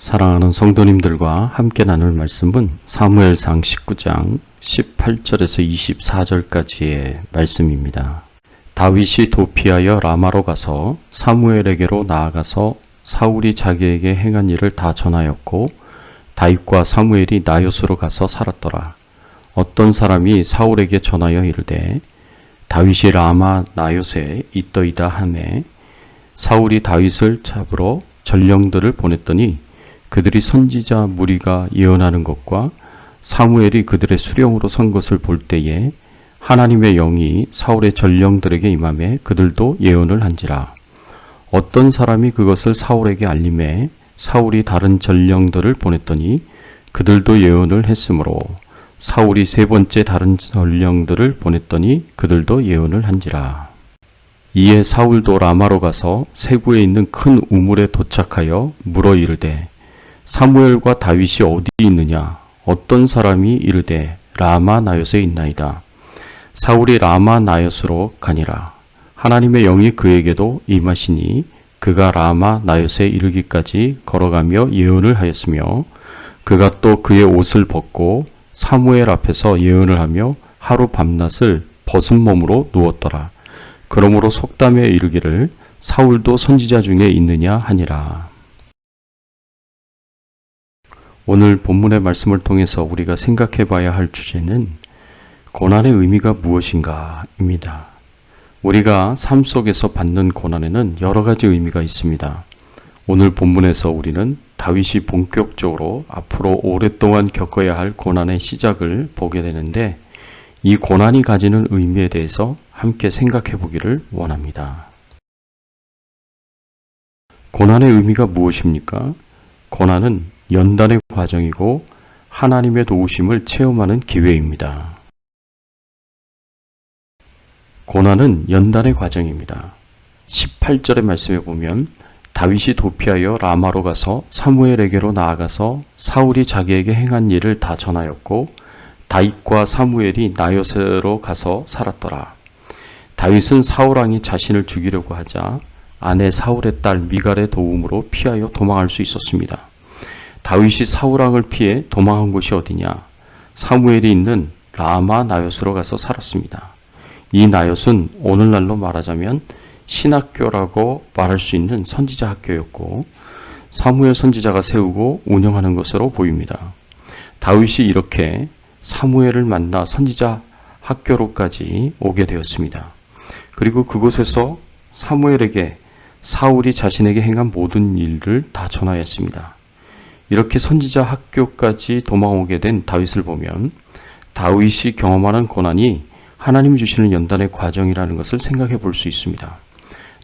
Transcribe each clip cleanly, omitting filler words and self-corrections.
사랑하는 성도님들과 함께 나눌 말씀은 사무엘상 19장 18절에서 24절까지의 말씀입니다. 다윗이 도피하여 라마로 가서 사무엘에게로 나아가서 사울이 자기에게 행한 일을 다 전하였고 다윗과 사무엘이 나요스로 가서 살았더라. 어떤 사람이 사울에게 전하여 이르되 다윗이 라마 나요스에 있더이다 하매 사울이 다윗을 잡으러 전령들을 보냈더니 그들이 선지자 무리가 예언하는 것과 사무엘이 그들의 수령으로 선 것을 볼 때에 하나님의 영이 사울의 전령들에게 임하매 그들도 예언을 한지라. 어떤 사람이 그것을 사울에게 알림해 사울이 다른 전령들을 보냈더니 그들도 예언을 했으므로 사울이 세 번째 다른 전령들을 보냈더니 그들도 예언을 한지라. 이에 사울도 라마로 가서 세구에 있는 큰 우물에 도착하여 물어 이르되 사무엘과 다윗이 어디 있느냐? 어떤 사람이 이르되 라마 나요스에 있나이다. 사울이 라마 나요스로 가니라. 하나님의 영이 그에게도 임하시니 그가 라마 나요스에 이르기까지 걸어가며 예언을 하였으며 그가 또 그의 옷을 벗고 사무엘 앞에서 예언을 하며 하루 밤낮을 벗은 몸으로 누웠더라. 그러므로 속담에 이르기를 사울도 선지자 중에 있느냐 하니라. 오늘 본문의 말씀을 통해서 우리가 생각해 봐야 할 주제는 고난의 의미가 무엇인가 입니다. 우리가 삶 속에서 받는 고난에는 여러 가지 의미가 있습니다. 오늘 본문에서 우리는 다윗이 본격적으로 앞으로 오랫동안 겪어야 할 고난의 시작을 보게 되는데 이 고난이 가지는 의미에 대해서 함께 생각해 보기를 원합니다. 고난의 의미가 무엇입니까? 고난은 연단의 과정이고 하나님의 도우심을 체험하는 기회입니다. 고난은 연단의 과정입니다. 18절의 말씀에 보면 다윗이 도피하여 라마로 가서 사무엘에게로 나아가서 사울이 자기에게 행한 일을 다 전하였고 다윗과 사무엘이 나요스로 가서 살았더라. 다윗은 사울왕이 자신을 죽이려고 하자 아내 사울의 딸 미갈의 도움으로 피하여 도망할 수 있었습니다. 다윗이 사울왕을 피해 도망한 곳이 어디냐? 사무엘이 있는 라마 나요스로 가서 살았습니다. 이 나요스는 오늘날로 말하자면 신학교라고 말할 수 있는 선지자 학교였고 사무엘 선지자가 세우고 운영하는 것으로 보입니다. 다윗이 이렇게 사무엘을 만나 선지자 학교로까지 오게 되었습니다. 그리고 그곳에서 사무엘에게 사울이 자신에게 행한 모든 일을 다 전하였습니다. 이렇게 선지자 학교까지 도망오게 된 다윗을 보면 다윗이 경험하는 고난이 하나님이 주시는 연단의 과정이라는 것을 생각해 볼 수 있습니다.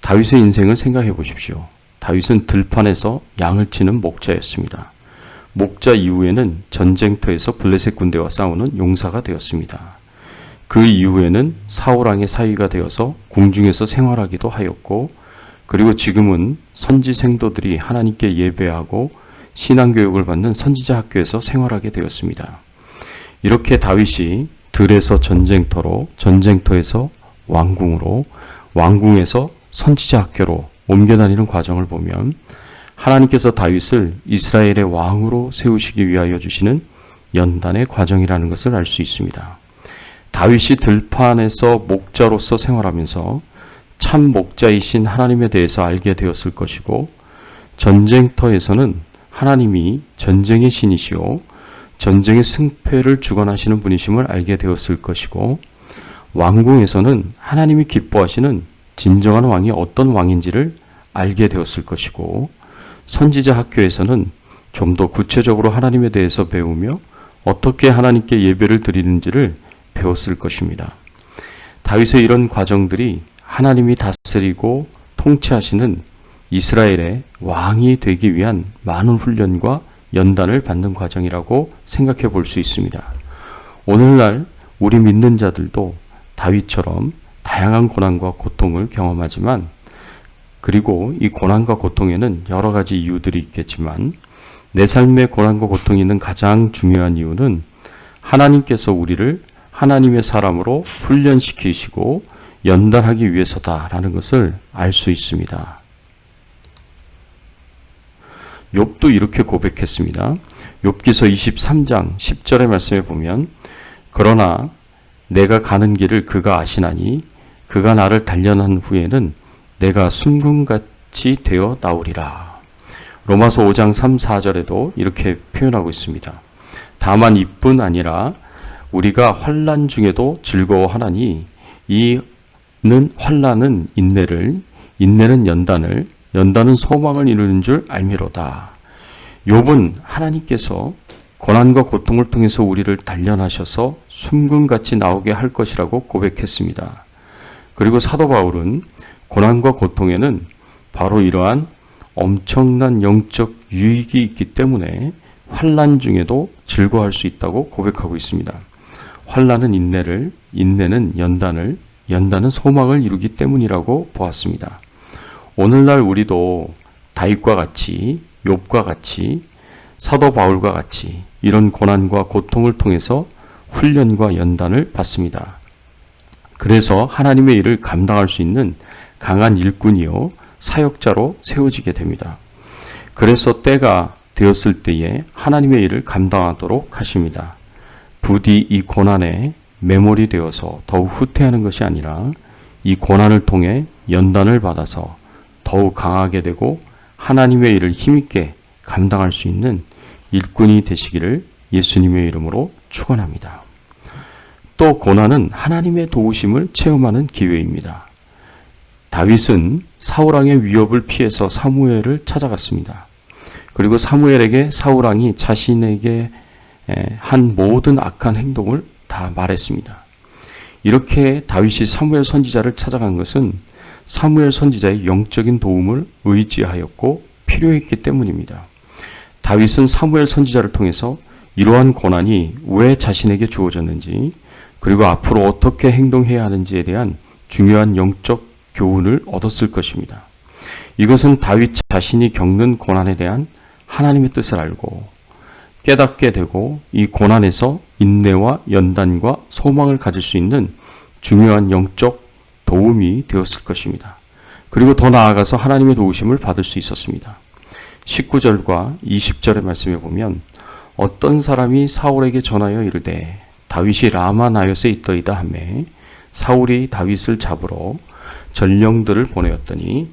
다윗의 인생을 생각해 보십시오. 다윗은 들판에서 양을 치는 목자였습니다. 목자 이후에는 전쟁터에서 블레셋 군대와 싸우는 용사가 되었습니다. 그 이후에는 사울왕의 사위가 되어서 궁중에서 생활하기도 하였고 그리고 지금은 선지 생도들이 하나님께 예배하고 신앙교육을 받는 선지자 학교에서 생활하게 되었습니다. 이렇게 다윗이 들에서 전쟁터로, 전쟁터에서 왕궁으로, 왕궁에서 선지자 학교로 옮겨 다니는 과정을 보면 하나님께서 다윗을 이스라엘의 왕으로 세우시기 위하여 주시는 연단의 과정이라는 것을 알 수 있습니다. 다윗이 들판에서 목자로서 생활하면서 참 목자이신 하나님에 대해서 알게 되었을 것이고 전쟁터에서는 하나님이 전쟁의 신이시오 전쟁의 승패를 주관하시는 분이심을 알게 되었을 것이고 왕궁에서는 하나님이 기뻐하시는 진정한 왕이 어떤 왕인지를 알게 되었을 것이고 선지자 학교에서는 좀 더 구체적으로 하나님에 대해서 배우며 어떻게 하나님께 예배를 드리는지를 배웠을 것입니다. 다윗의 이런 과정들이 하나님이 다스리고 통치하시는 이스라엘의 왕이 되기 위한 많은 훈련과 연단을 받는 과정이라고 생각해 볼 수 있습니다. 오늘날 우리 믿는 자들도 다윗처럼 다양한 고난과 고통을 경험하지만 그리고 이 고난과 고통에는 여러 가지 이유들이 있겠지만 내 삶의 고난과 고통이 있는 가장 중요한 이유는 하나님께서 우리를 하나님의 사람으로 훈련시키시고 연단하기 위해서다라는 것을 알 수 있습니다. 욥도 이렇게 고백했습니다. 욥기서 23장 10절의 말씀에 보면 그러나 내가 가는 길을 그가 아시나니 그가 나를 단련한 후에는 내가 순금같이 되어 나오리라. 로마서 5장 3, 4절에도 이렇게 표현하고 있습니다. 다만 이뿐 아니라 우리가 환난 중에도 즐거워하나니 이는 환난은 인내를, 인내는 연단을, 연단은 소망을 이루는 줄 알미로다. 욥은 하나님께서 고난과 고통을 통해서 우리를 단련하셔서 순금같이 나오게 할 것이라고 고백했습니다. 그리고 사도 바울은 고난과 고통에는 바로 이러한 엄청난 영적 유익이 있기 때문에 환난 중에도 즐거워할 수 있다고 고백하고 있습니다. 환난은 인내를, 인내는 연단을, 연단은 소망을 이루기 때문이라고 보았습니다. 오늘날 우리도 다윗과 같이, 욥과 같이, 사도 바울과 같이 이런 고난과 고통을 통해서 훈련과 연단을 받습니다. 그래서 하나님의 일을 감당할 수 있는 강한 일꾼이요 사역자로 세워지게 됩니다. 그래서 때가 되었을 때에 하나님의 일을 감당하도록 하십니다. 부디 이 고난에 매몰이 되어서 더욱 후퇴하는 것이 아니라 이 고난을 통해 연단을 받아서 더욱 강하게 되고 하나님의 일을 힘있게 감당할 수 있는 일꾼이 되시기를 예수님의 이름으로 축원합니다. 또 고난은 하나님의 도우심을 체험하는 기회입니다. 다윗은 사울왕의 위협을 피해서 사무엘을 찾아갔습니다. 그리고 사무엘에게 사울왕이 자신에게 한 모든 악한 행동을 다 말했습니다. 이렇게 다윗이 사무엘 선지자를 찾아간 것은 사무엘 선지자의 영적인 도움을 의지하였고 필요했기 때문입니다. 다윗은 사무엘 선지자를 통해서 이러한 고난이 왜 자신에게 주어졌는지 그리고 앞으로 어떻게 행동해야 하는지에 대한 중요한 영적 교훈을 얻었을 것입니다. 이것은 다윗 자신이 겪는 고난에 대한 하나님의 뜻을 알고 깨닫게 되고 이 고난에서 인내와 연단과 소망을 가질 수 있는 중요한 영적 도움이 되었을 것입니다. 그리고 더 나아가서 하나님의 도우심을 받을 수 있었습니다. 19절과 20절의 말씀에 보면 어떤 사람이 사울에게 전하여 이르되 다윗이 라마 나요스에 있더이다 하매 사울이 다윗을 잡으러 전령들을 보내었더니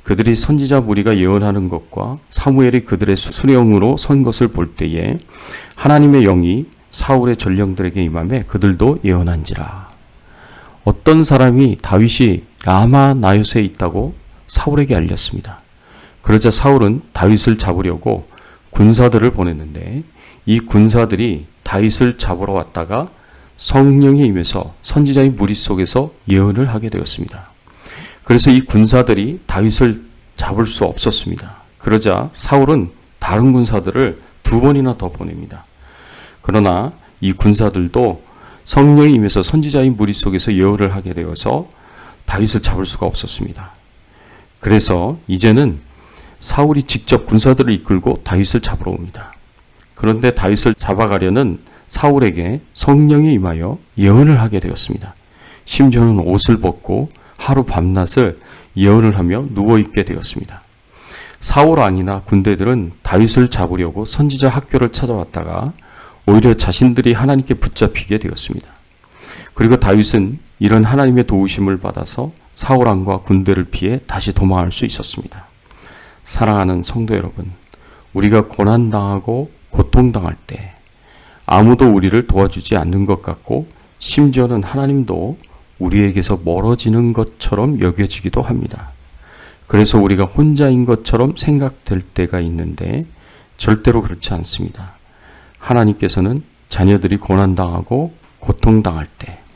그들이 선지자 무리가 예언하는 것과 사무엘이 그들의 수령으로 선 것을 볼 때에 하나님의 영이 사울의 전령들에게 임하매 그들도 예언한지라. 어떤 사람이 다윗이 라마 나요스에 있다고 사울에게 알렸습니다. 그러자 사울은 다윗을 잡으려고 군사들을 보냈는데 이 군사들이 다윗을 잡으러 왔다가 성령이 임해서 선지자의 무리 속에서 예언을 하게 되었습니다. 그래서 이 군사들이 다윗을 잡을 수 없었습니다. 그러자 사울은 다른 군사들을 2번이나 더 보냅니다. 그러나 이 군사들도 성령이 임해서 선지자의 무리 속에서 예언을 하게 되어서 다윗을 잡을 수가 없었습니다. 그래서 이제는 사울이 직접 군사들을 이끌고 다윗을 잡으러 옵니다. 그런데 다윗을 잡아가려는 사울에게 성령이 임하여 예언을 하게 되었습니다. 심지어는 옷을 벗고 하루 밤낮을 예언을 하며 누워있게 되었습니다. 사울 왕이나 군대들은 다윗을 잡으려고 선지자 학교를 찾아왔다가 오히려 자신들이 하나님께 붙잡히게 되었습니다. 그리고 다윗은 이런 하나님의 도우심을 받아서 사울 왕과 군대를 피해 다시 도망할 수 있었습니다. 사랑하는 성도 여러분, 우리가 고난당하고 고통당할 때 아무도 우리를 도와주지 않는 것 같고 심지어는 하나님도 우리에게서 멀어지는 것처럼 여겨지기도 합니다. 그래서 우리가 혼자인 것처럼 생각될 때가 있는데 절대로 그렇지 않습니다. 하나님께서는 자녀들이 고난당하고 고통당할 때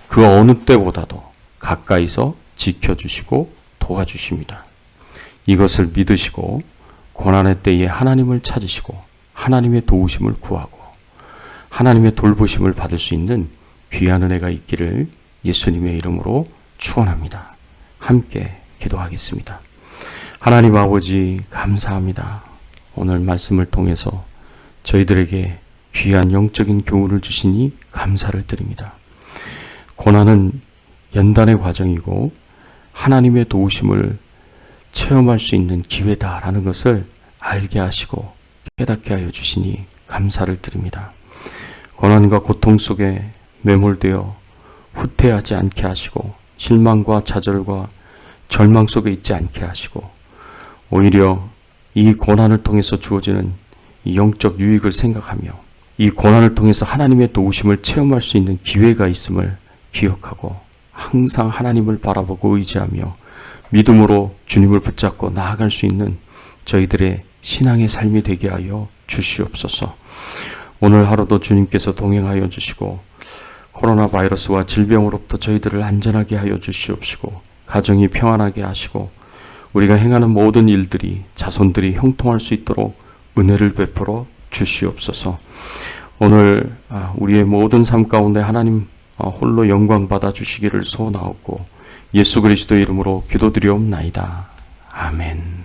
그 어느 때보다도 가까이서 지켜주시고 도와주십니다. 이것을 믿으시고 고난의 때에 하나님을 찾으시고 하나님의 도우심을 구하고 하나님의 돌보심을 받을 수 있는 귀한 은혜가 있기를 예수님의 이름으로 축원합니다. 함께 기도하겠습니다. 하나님 아버지 감사합니다. 오늘 말씀을 통해서 저희들에게 귀한 영적인 교훈을 주시니 감사를 드립니다. 고난은 연단의 과정이고 하나님의 도우심을 체험할 수 있는 기회다라는 것을 알게 하시고 깨닫게 하여 주시니 감사를 드립니다. 고난과 고통 속에 매몰되어 후퇴하지 않게 하시고 실망과 좌절과 절망 속에 있지 않게 하시고 오히려 이 고난을 통해서 주어지는 영적 유익을 생각하며 이 고난을 통해서 하나님의 도우심을 체험할 수 있는 기회가 있음을 기억하고 항상 하나님을 바라보고 의지하며 믿음으로 주님을 붙잡고 나아갈 수 있는 저희들의 신앙의 삶이 되게 하여 주시옵소서. 오늘 하루도 주님께서 동행하여 주시고 코로나 바이러스와 질병으로부터 저희들을 안전하게 하여 주시옵시고 가정이 평안하게 하시고 우리가 행하는 모든 일들이 자손들이 형통할 수 있도록 은혜를 베풀어 주시옵소서. 오늘 우리의 모든 삶 가운데 하나님 홀로 영광 받아 주시기를 소원하옵고 예수 그리스도의 이름으로 기도드리옵나이다. 아멘.